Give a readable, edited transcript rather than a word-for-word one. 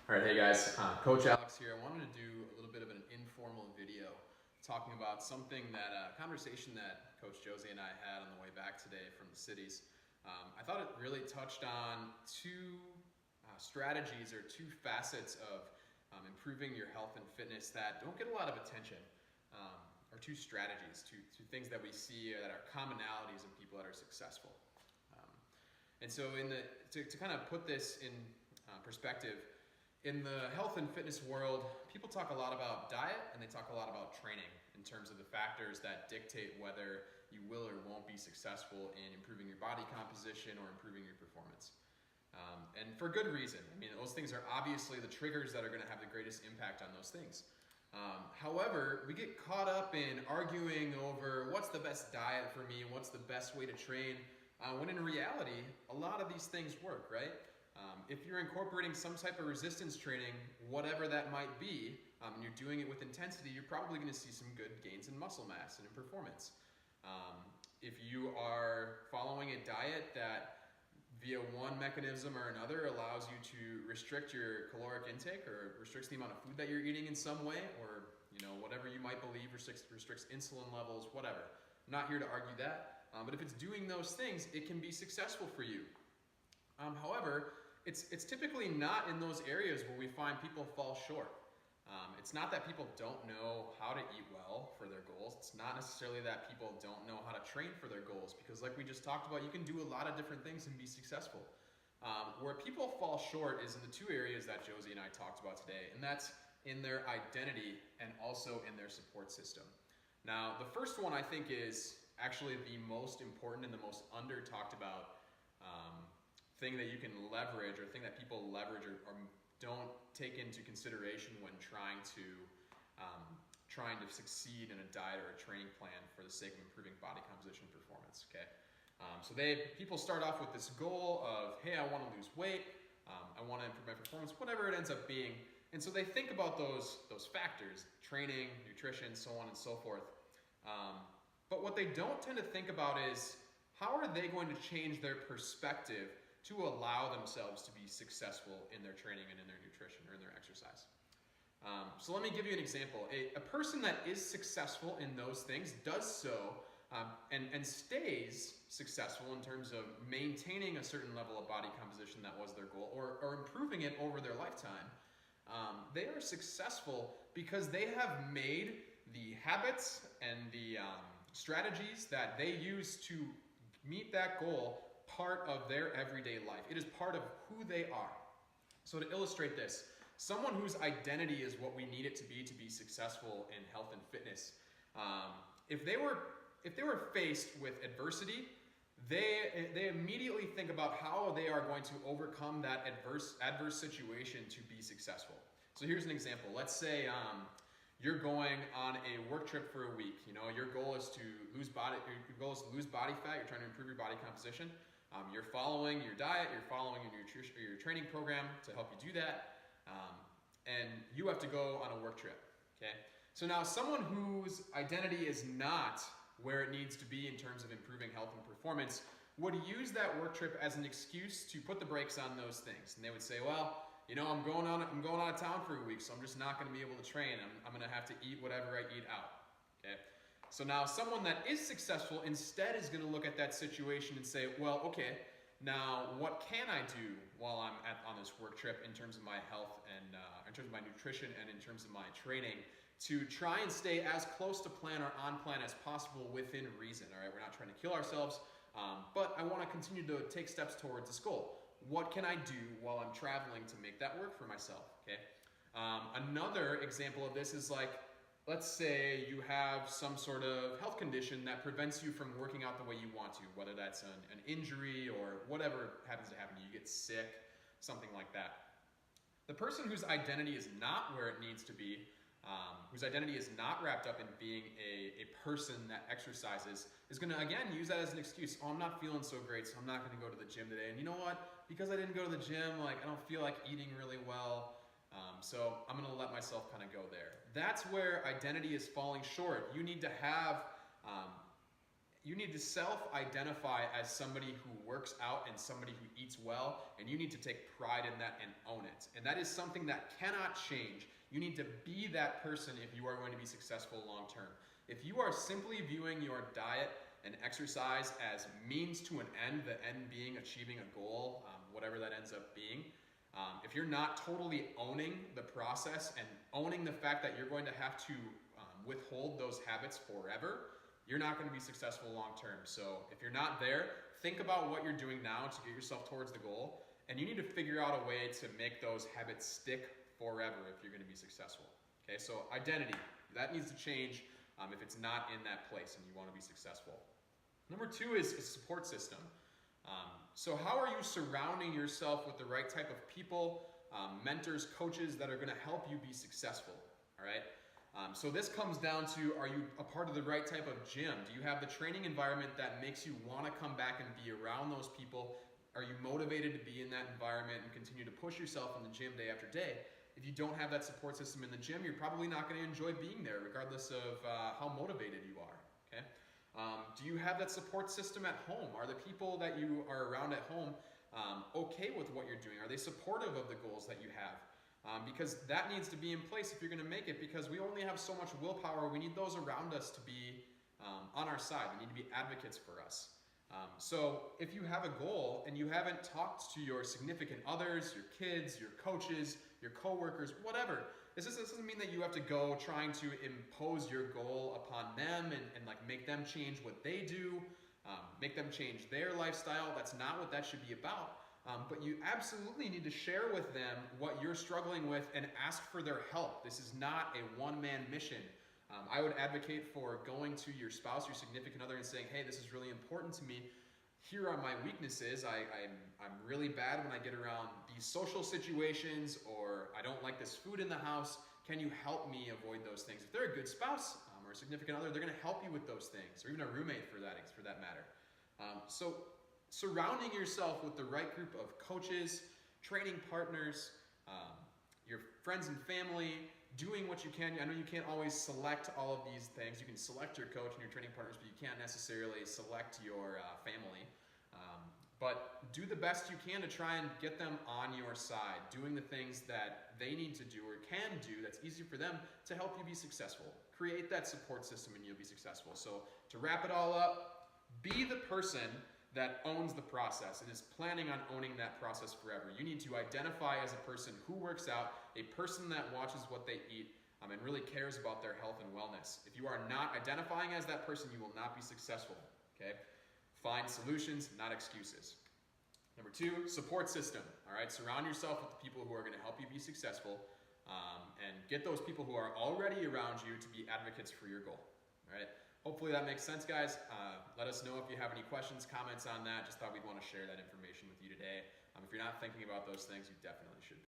All right, hey guys, Coach Alex here. I wanted to do a little bit of an informal video talking about something a conversation that Coach Josie and I had on the way back today from the cities. I thought it really touched on two strategies or two facets of improving your health and fitness that don't get a lot of attention, or two strategies, two things that we see that are commonalities in people that are successful. Um, and so to kind of put this in perspective, in the health and fitness world, people talk a lot about diet and they talk a lot about training in terms of the factors that dictate whether you will or won't be successful in improving your body composition or improving your performance. And for good reason. I mean, those things are obviously the triggers that are going to have the greatest impact on those things. However, we get caught up in arguing over what's the best diet for me, what's the best way to train, when in reality, a lot of these things work, right? If you're incorporating some type of resistance training, whatever that might be, and you're doing it with intensity, you're probably going to see some good gains in muscle mass and in performance. If you are following a diet that via one mechanism or another allows you to restrict your caloric intake or restricts the amount of food that you're eating in some way, or whatever you might believe restricts insulin levels, whatever. I'm not here to argue that, but if it's doing those things, it can be successful for you. However, it's typically not in those areas where we find people fall short. It's not that people don't know how to eat well for their goals. It's not necessarily that people don't know how to train for their goals, because like we just talked about, you can do a lot of different things and be successful. Where people fall short is in the two areas that Josie and I talked about today, and that's in their identity and also in their support system. Now, the first one I think is actually the most important and the most under talked about thing that you can leverage, or thing that people leverage or don't take into consideration when trying to succeed in a diet or a training plan for the sake of improving body composition performance. Okay, so people start off with this goal of, hey, I want to lose weight, I want to improve my performance, whatever it ends up being, and so they think about those factors: training, nutrition, so on and so forth. But what they don't tend to think about is, how are they going to change their perspective to allow themselves to be successful in their training and in their nutrition or in their exercise. So let me give you an example. A person that is successful in those things does so and stays successful in terms of maintaining a certain level of body composition that was their goal, or improving it over their lifetime. They are successful because they have made the habits and the strategies that they use to meet that goal part of their everyday life. It is part of who they are. So to illustrate this, someone whose identity is what we need it to be successful in health and fitness, if they were faced with adversity, they immediately think about how they are going to overcome that adverse situation to be successful. So here's an example. Let's say you're going on a work trip for a week. Your goal is to lose body fat. You're trying to improve your body composition. You're following your diet, you're following your training program to help you do that, and you have to go on a work trip, okay? So now someone whose identity is not where it needs to be in terms of improving health and performance would use that work trip as an excuse to put the brakes on those things. And they would say, well, I'm going out of town for a week, so I'm just not going to be able to train. I'm going to have to eat whatever I eat out, okay? So now someone that is successful instead is going to look at that situation and say, well, okay, now what can I do while I'm on this work trip in terms of my health and in terms of my nutrition and in terms of my training to try and stay as close to plan or on plan as possible within reason, all right? We're not trying to kill ourselves, but I want to continue to take steps towards this goal. What can I do while I'm traveling to make that work for myself, okay? Another example of this is like, let's say you have some sort of health condition that prevents you from working out the way you want to, whether that's an injury or whatever happens to happen to you. You get sick, something like that. The person whose identity is not where it needs to be, whose identity is not wrapped up in being a person that exercises, is going to, again, use that as an excuse. Oh, I'm not feeling so great, so I'm not going to go to the gym today. And you know what? Because I didn't go to the gym, I don't feel like eating really well. So I'm going to let myself kind of go there. That's where identity is falling short. You need to have you need to self-identify as somebody who works out and somebody who eats well, and you need to take pride in that and own it. And that is something that cannot change. You need to be that person if you are going to be successful long term. If you are simply viewing your diet and exercise as means to an end, the end being achieving a goal, whatever that ends up being, if you're not totally owning the process and owning the fact that you're going to have to withhold those habits forever, you're not going to be successful long term. So if you're not there, think about what you're doing now to get yourself towards the goal, and you need to figure out a way to make those habits stick forever if you're going to be successful. Okay, so identity, that needs to change if it's not in that place and you want to be successful. Number 2 is a support system. So how are you surrounding yourself with the right type of people, mentors, coaches that are going to help you be successful? All right. So this comes down to, are you a part of the right type of gym? Do you have the training environment that makes you want to come back and be around those people? Are you motivated to be in that environment and continue to push yourself in the gym day after day? If you don't have that support system in the gym, you're probably not going to enjoy being there regardless of how motivated you are. Okay? Do you have that support system at home? Are the people that you are around at home okay with what you're doing? Are they supportive of the goals that you have? Because that needs to be in place if you're going to make it, because we only have so much willpower. We need those around us to be on our side. They need to be advocates for us. So if you have a goal and you haven't talked to your significant others, your kids, your coaches, your coworkers, whatever, this doesn't mean that you have to go trying to impose your goal upon them and like make them change what they do, make them change their lifestyle. That's not what that should be about. But you absolutely need to share with them what you're struggling with and ask for their help. This is not a one-man mission. I would advocate for going to your spouse, your significant other, and saying, hey, this is really important to me. Here are my weaknesses. I'm really bad when I get around these social situations, or I don't like this food in the house. Can you help me avoid those things? If they're a good spouse or a significant other, they're going to help you with those things, or even a roommate for that matter. So surrounding yourself with the right group of coaches, training partners, your friends and family, doing what you can. I know you can't always select all of these things. You can select your coach and your training partners, but you can't necessarily select your family. But do the best you can to try and get them on your side, doing the things that they need to do or can do that's easy for them to help you be successful. Create that support system and you'll be successful. So to wrap it all up, be the person that owns the process and is planning on owning that process forever. You need to identify as a person who works out, a person that watches what they eat, and really cares about their health and wellness. If you are not identifying as that person, you will not be successful. Okay? Find solutions, not excuses. Number 2, support system. All right, surround yourself with the people who are going to help you be successful, and get those people who are already around you to be advocates for your goal. All right. Hopefully that makes sense, guys. Let us know if you have any questions, comments on that. Just thought we'd want to share that information with you today. If you're not thinking about those things, you definitely should be.